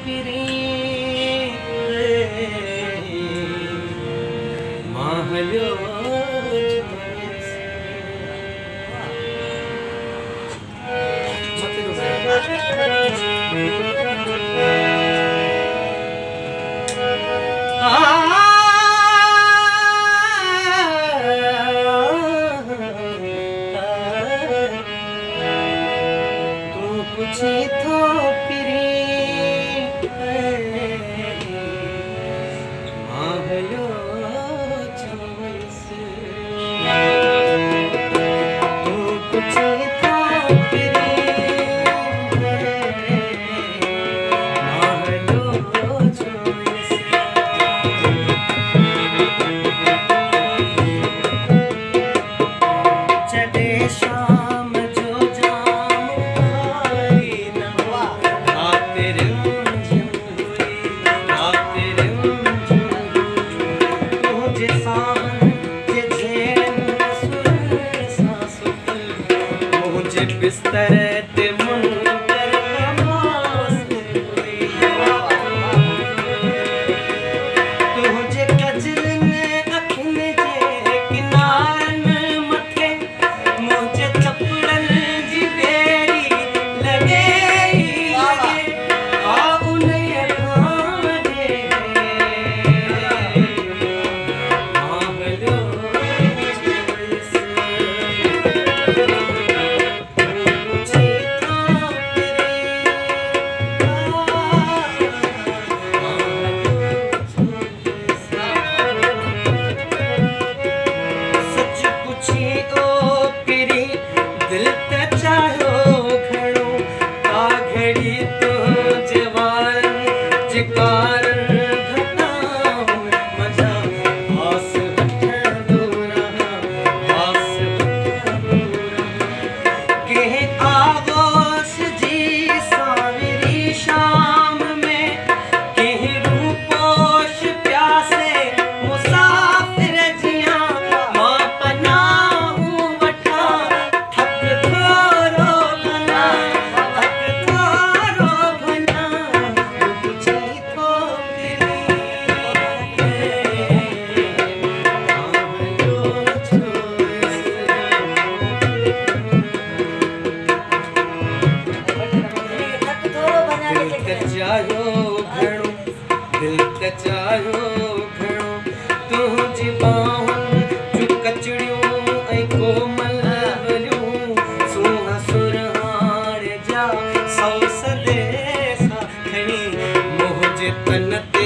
पिरी महलो पूछी तो पिरी महलो चौबीस तू पूछी तो पिरी महलो चौबीस चढ़े शाम जो जाम हारी नवा खातिर झुरी खातिर तुझे सावन जे झेन सुर सासुत मुझे बिस्तर ते मुनकर नमाज पूरी तुझे कजरन अखिन जे किनारन मथे मुझे चपड़न जी बेरी लगे आ उन्हें राम दे महलो चौबीस पूछी तो पिरी सच पूछी ओ पिरी दिल ते चाहो घणो आ घड़ी तो जवारन जिकारन घटाऊं मजा हास वठंदो रहां हास वठंदो रहां के आगोश जी सावरी शाम में के रूपोश प्यासे मुसाफिर जियां मां पनाहूं वठा थक थोरो भला पूछी तो पिरी महलो चौबीस दिल त चायो घणो तुंहिंजी बाहुनि जूं कचड़ियूं ऐं कोमल वलियूं सूंह सुरहाण जा सौ सदेसा खणी मुंहिंजे तन ते